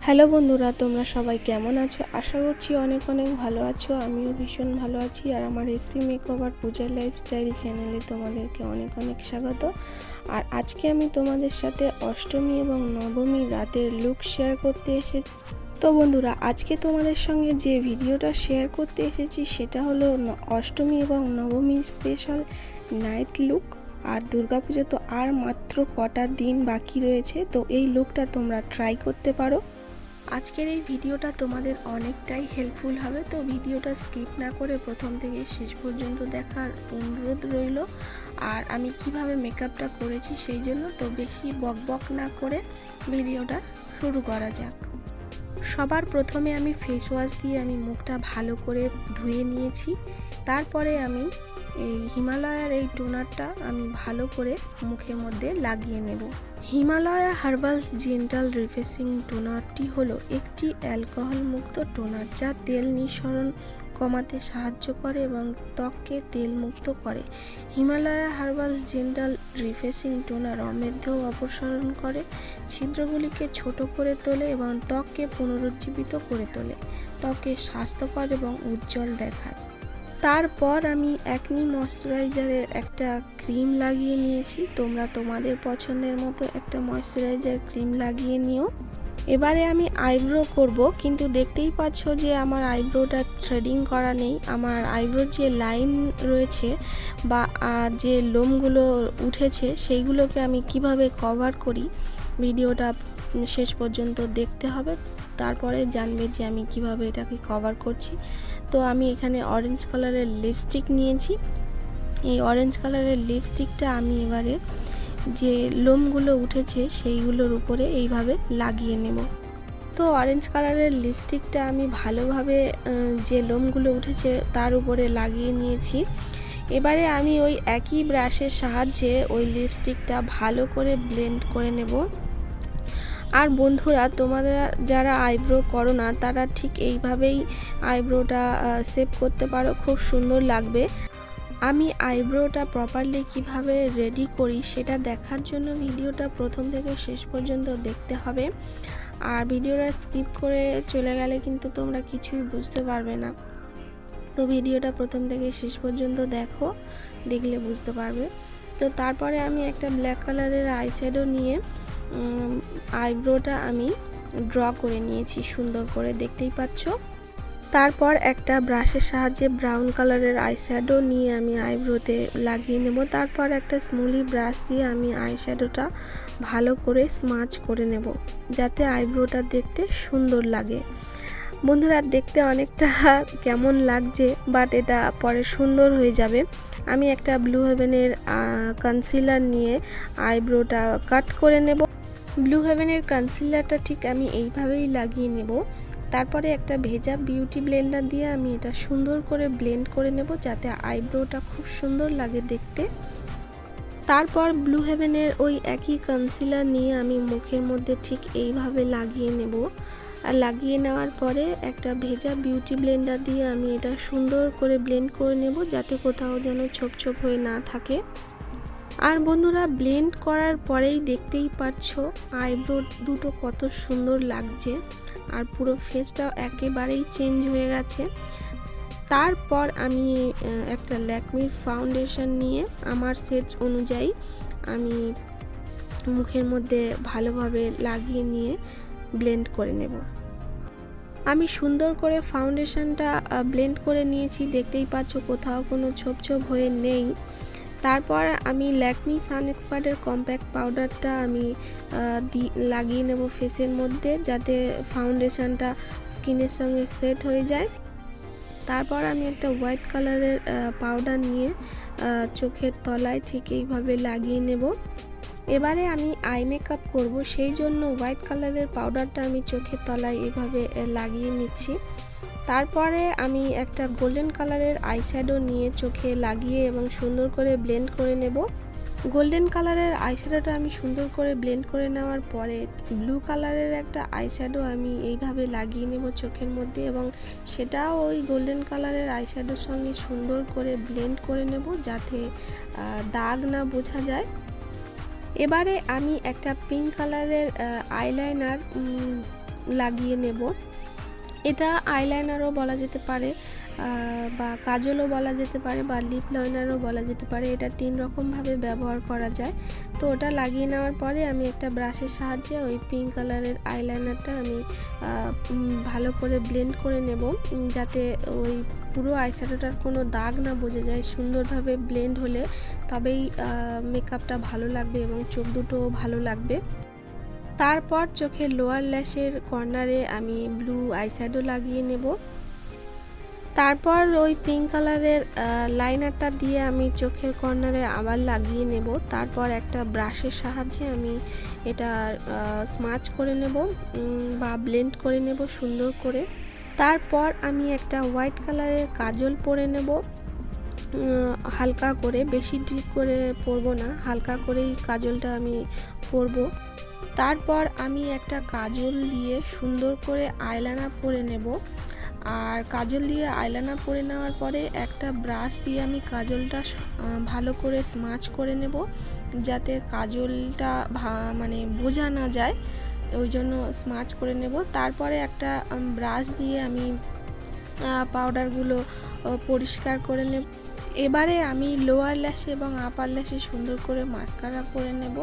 Hello বন্ধুরা, তোমরা সবাই কেমন আছো? আশা করছি অনেক অনেক ভালো আছো। আমিও ভীষণ ভালো আছি। আর আমার রেসিপি মেকওভার পূজার লাইফস্টাইল চ্যানেলে তোমাদেরকে অনেক অনেক স্বাগত। আর আজকে আমি তোমাদের সাথে অষ্টমী এবং নবমী রাতের লুক শেয়ার করতে এসেছি। তো বন্ধুরা, আজকে তোমাদের সঙ্গে যে ভিডিওটা শেয়ার করতে এসেছি সেটা হলো অষ্টমী এবং নবমীর স্পেশাল নাইট লুক। আর দুর্গাপুজো তো আর মাত্র কটা দিন বাকি রয়েছে, তো এই লুকটা তোমরা ট্রাই করতে পারো। আজকের এই ভিডিওটা তোমাদের অনেকটাই হেল্পফুল হবে, তো ভিডিওটা স্কিপ না করে প্রথম থেকে শেষ পর্যন্ত দেখার অনুরোধ রইল। আর আমি কিভাবে মেকআপটা করেছি সেই জন্য তো বেশি বকবক না করে ভিডিওটা শুরু করা যাক। সবার প্রথমে আমি ফেস ওয়াশ দিয়ে আমি মুখটা ভালো করে ধুয়ে নিয়েছি। তারপরে আমি এই হিমালয়ার এই টোনারটা আমি ভালো করে মুখের মধ্যে লাগিয়ে নেব। হিমালয়া হার্বাল জেন্টাল রিফ্রেশিং টোনারটি হলো একটি অ্যালকোহল মুক্ত টোনার, যা তেল নিঃসরণ কমাতে সাহায্য করে এবং ত্বককে তেল মুক্ত করে। Himalaya herbal gentle refreshing toner অমেধ্য অপসারণ করে, ছিদ্রগুলিকে ছোট করে তোলে এবং ত্বককে পুনরুজ্জীবিত করে তোলে। ত্বকে স্বাস্থ্যকর এবং উজ্জ্বল দেখায়। তারপর আমি অ্যাকনি ময়শ্চারাইজারের একটা ক্রিম লাগিয়ে নিয়েছি। তোমরা তোমাদের পছন্দের মতো একটা ময়শ্চারাইজার ক্রিম লাগিয়ে নিও। এবারে আমি আইব্রো করব, কিন্তু দেখতেই পাচ্ছ যে আমার আইব্রোটা থ্রেডিং করা নেই। আমার আইব্রোর যে লাইন রয়েছে বা যে লোমগুলো উঠেছে সেইগুলোকে আমি কিভাবে কভার করি ভিডিওটা শেষ পর্যন্ত দেখতে হবে, তারপরে জানবে যে আমি কিভাবে এটাকে কভার করছি। তো আমি এখানে অরেঞ্জ কালারের লিপস্টিক নিয়েছি। এই অরেঞ্জ কালারের লিপস্টিকটা আমি এবারে যে লোমগুলো উঠেছে সেইগুলোর উপরে এইভাবে লাগিয়ে নেব। তো অরেঞ্জ কালারের লিপস্টিকটা আমি ভালোভাবে যে লোমগুলো উঠেছে তার উপরে লাগিয়ে নিয়েছি। এবারে আমি ওই একই ব্রাশের সাহায্যে ওই লিপস্টিকটা ভালো করে ব্লেন্ড করে নেব। আর বন্ধুরা, তোমাদের যারা আইব্রো করো না তারা ঠিক এইভাবেই আইব্রোটা শেপ করতে পারো, খুব সুন্দর লাগবে। আমি আইব্রোটা প্রপারলি কিভাবে রেডি করি সেটা দেখার জন্য ভিডিওটা প্রথম থেকে শেষ পর্যন্ত দেখতে হবে। আর ভিডিওটা স্কিপ করে চলে গেলে কিন্তু তোমরা কিছুই বুঝতে পারবে না। তো ভিডিওটা প্রথম থেকে শেষ পর্যন্ত দেখো, দেখলে বুঝতে পারবে। তো তারপরে আমি একটা ব্ল্যাক কালারের আইশ্যাডো নিয়ে আইব্রোটা আমি ড্র করে নিয়েছি সুন্দর করে, দেখতেই পাচ্ছ। তারপর একটা ব্রাশের সাহায্যে ব্রাউন কালারের আইশ্যাডো নিয়ে আমি আইব্রোতে লাগিয়ে নেব। তারপর একটা স্মুলি ব্রাশ দিয়ে আমি আইশ্যাডোটা ভালো করে স্মাচ করে নেব, যাতে আইব্রোটা দেখতে সুন্দর লাগে। বন্ধুরা, দেখতে অনেকটা কেমন লাগছে, বাট এটা পরে সুন্দর হয়ে যাবে। আমি একটা ব্লু হেভেনের কনসিলার নিয়ে আইব্রোটা কাট করে নেব। ব্লু হেভেনের কনসিলারটা ঠিক আমি এইভাবেই লাগিয়ে নেব। তারপরে একটা ভেজা বিউটি ব্লেন্ডার দিয়ে আমি এটা সুন্দর করে ব্লেন্ড করে নেব, যাতে আইব্রোটা খুব সুন্দর লাগে দেখতে। তারপর ব্লু হেভেনের ওই একই কনসিলার নিয়ে আমি মুখের মধ্যে ঠিক এইভাবে লাগিয়ে নেব। আর লাগিয়ে নেওয়ার পরে একটা ভেজা বিউটি ব্লেন্ডার দিয়ে আমি এটা সুন্দর করে ব্লেন্ড করে নেব, যাতে কোথাও যেন ছোপ ছোপ হয়ে না থাকে। আর বন্ধুরা, ব্লেন্ড করার পরেই দেখতেই পাচ্ছ আইব্রো দুটো কত সুন্দর লাগছে, আর পুরো ফেসটাও একেবারেই চেঞ্জ হয়ে গেছে। তারপর আমি একটা ল্যাকমির ফাউন্ডেশন নিয়ে আমার সেট অনুযায়ী আমি মুখের মধ্যে ভালোভাবে লাগিয়ে নিয়ে ব্লেন্ড করে নেব। আমি সুন্দর করে ফাউন্ডেশনটা ব্লেন্ড করে নিয়েছি, দেখতেই পাচ্ছ কোথাও কোনো ছোপ ছোপ হয়ে নেই। তারপর আমি ল্যাকমি সান এক্সপার্টের কম্প্যাক্ট পাউডারটা আমি লাগিয়ে নেব ফেসের মধ্যে, যাতে ফাউন্ডেশনটা স্কিনের সঙ্গে সেট হয়ে যায়। তারপর আমি একটা হোয়াইট কালারের পাউডার নিয়ে চোখের তলায় ঠিক এইভাবে লাগিয়ে নেব। এবারে আমি আই মেকআপ করব, সেই জন্য হোয়াইট কালারের পাউডারটা আমি চোখের তলায় এভাবে লাগিয়ে নিচ্ছি। তারপরে আমি একটা গোল্ডেন কালারের আইশ্যাডো নিয়ে চোখে লাগিয়ে এবং সুন্দর করে ব্লেন্ড করে নেব। গোল্ডেন কালারের আইশ্যাডোটা আমি সুন্দর করে ব্লেন্ড করে নেওয়ার পরে ব্লু কালারের একটা আইশ্যাডো আমি এইভাবে লাগিয়ে নেব চোখের মধ্যে, এবং সেটাও ওই গোল্ডেন কালারের আইশ্যাডোর সঙ্গে সুন্দর করে ব্লেন্ড করে নেব, যাতে দাগ না বোঝা যায়। এবারে আমি একটা পিঙ্ক কালারের আইলাইনার লাগিয়ে নেব। এটা আইলাইনারও বলা যেতে পারে, বা কাজলও বলা যেতে পারে, বা লিপ লাইনারও বলা যেতে পারে। এটা 3 রকমভাবে ব্যবহার করা যায়। তো ওটা লাগিয়ে নেওয়ার পরে আমি একটা ব্রাশের সাহায্যে ওই পিঙ্ক কালারের আইলাইনারটা আমি ভালো করে ব্লেন্ড করে নেব, যাতে ওই পুরো আইশ্যাডোটার কোনো দাগ না বোঝা যায়। সুন্দরভাবে ব্লেন্ড হলে তবেই মেকআপটা ভালো লাগবে এবং চোখ দুটোও ভালো লাগবে। তারপর চোখের লোয়ার ল্যাশের কর্নারে আমি ব্লু আইশ্যাডো লাগিয়ে নেব। তারপর ওই পিঙ্ক কালারের লাইনারটা দিয়ে আমি চোখের কর্নারে আবার লাগিয়ে নেব। তারপর একটা ব্রাশের সাহায্যে আমি এটা স্মাচ করে নেব বা ব্লেন্ড করে নেব সুন্দর করে। তারপর আমি একটা হোয়াইট কালারের কাজল পরে নেব, হালকা করে, বেশি ডিপ করে পরবো না, হালকা করেই কাজলটা আমি পরব। তারপর আমি একটা কাজল দিয়ে সুন্দর করে আইলাইনার পরে নেব। আর কাজল দিয়ে আইলাইনার পরে নেওয়ার পরে একটা ব্রাশ দিয়ে আমি কাজলটা ভালো করে স্মাচ করে নেব, যাতে কাজলটা মানে বোঝা না যায়, ওই জন্য স্মাচ করে নেব। তারপরে একটা ব্রাশ দিয়ে আমি পাউডারগুলো পরিষ্কার করে নেব। এবারে আমি লোয়ার ল্যাশে এবং আপার ল্যাশে সুন্দর করে মাস্কারা করে নেব।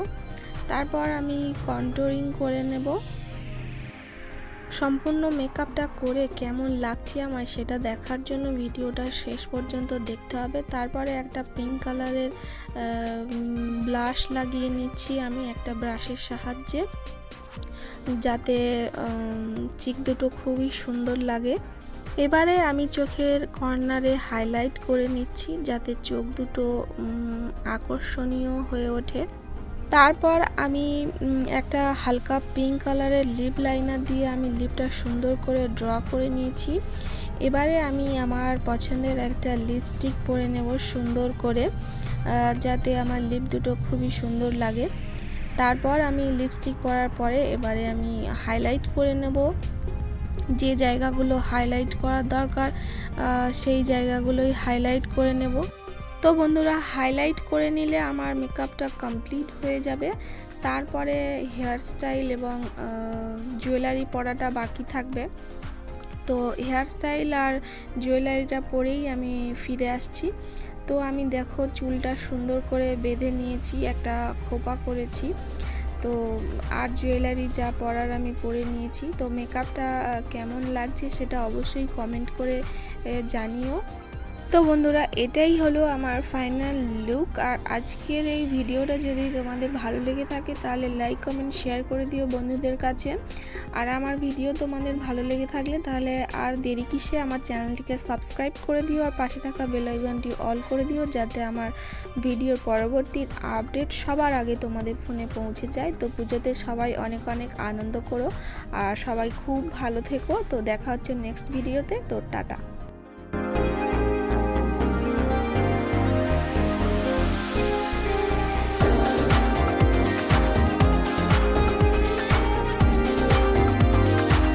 তারপর আমি কন্ট্রোলিং করে নেব। সম্পূর্ণ মেকআপটা করে কেমন লাগছে আমার সেটা দেখার জন্য ভিডিওটা শেষ পর্যন্ত দেখতে হবে। তারপরে একটা পিঙ্ক কালারের ব্লাশ লাগিয়ে নিচ্ছি আমি একটা ব্রাশের সাহায্যে, যাতে চিক দুটো খুবই সুন্দর লাগে। এবারে আমি চোখের কর্নারে হাইলাইট করে নিচ্ছি, যাতে চোখ দুটো আকর্ষণীয় হয়ে ওঠে। তারপর আমি একটা হালকা পিঙ্ক কালারের লিপ লাইনার দিয়ে আমি লিপটা সুন্দর করে ড্র করে নিয়েছি। এবারে আমি আমার পছন্দের একটা লিপস্টিক পরে নেব সুন্দর করে, যাতে আমার লিপ দুটো খুবই সুন্দর লাগে। তারপর আমি লিপস্টিক পরার পরে এবারে আমি হাইলাইট করে নেব। যে জায়গাগুলো হাইলাইট করার দরকার সেই জায়গাগুলোই হাইলাইট করে নেব। তো বন্ধুরা, হাইলাইট করে নিলে আমার মেকআপটা কমপ্লিট হয়ে যাবে। তারপরে হেয়ার স্টাইল এবং জুয়েলারি পরাটা বাকি থাকবে। তো হেয়ার স্টাইল আর জুয়েলারিটা পরেই আমি ফিরে আসছি। তো আমি দেখো চুলটা সুন্দর করে বেঁধে নিয়েছি, একটা খোপা করেছি। তো আর জুয়েলারি যা পরার আমি পরে নিয়েছি। তো মেকআপটা কেমন লাগছে সেটা অবশ্যই কমেন্ট করে জানিও। তো বন্ধুরা, এটাই হলো আমার ফাইনাল লুক। আর আজকের এই ভিডিওটা যদি তোমাদের ভালো লেগে থাকে তাহলে লাইক কমেন্ট শেয়ার করে দিও বন্ধুদের কাছে। আর আমার ভিডিও তোমাদের ভালো লেগে থাকলে তাহলে আর দেরি কিসে আমার চ্যানেলটিকে সাবস্ক্রাইব করে দিও আর পাশে থাকা বেল আইকনটি অল করে দিও, যাতে আমার ভিডিওর পরবর্তী আপডেট সবার আগে তোমাদের ফোনে পৌঁছে যায়। তো পুজোতে সবাই অনেক অনেক আনন্দ করো আর সবাই খুব ভালো থেকো। তো দেখা হচ্ছে নেক্সট ভিডিওতে। তো টাটা।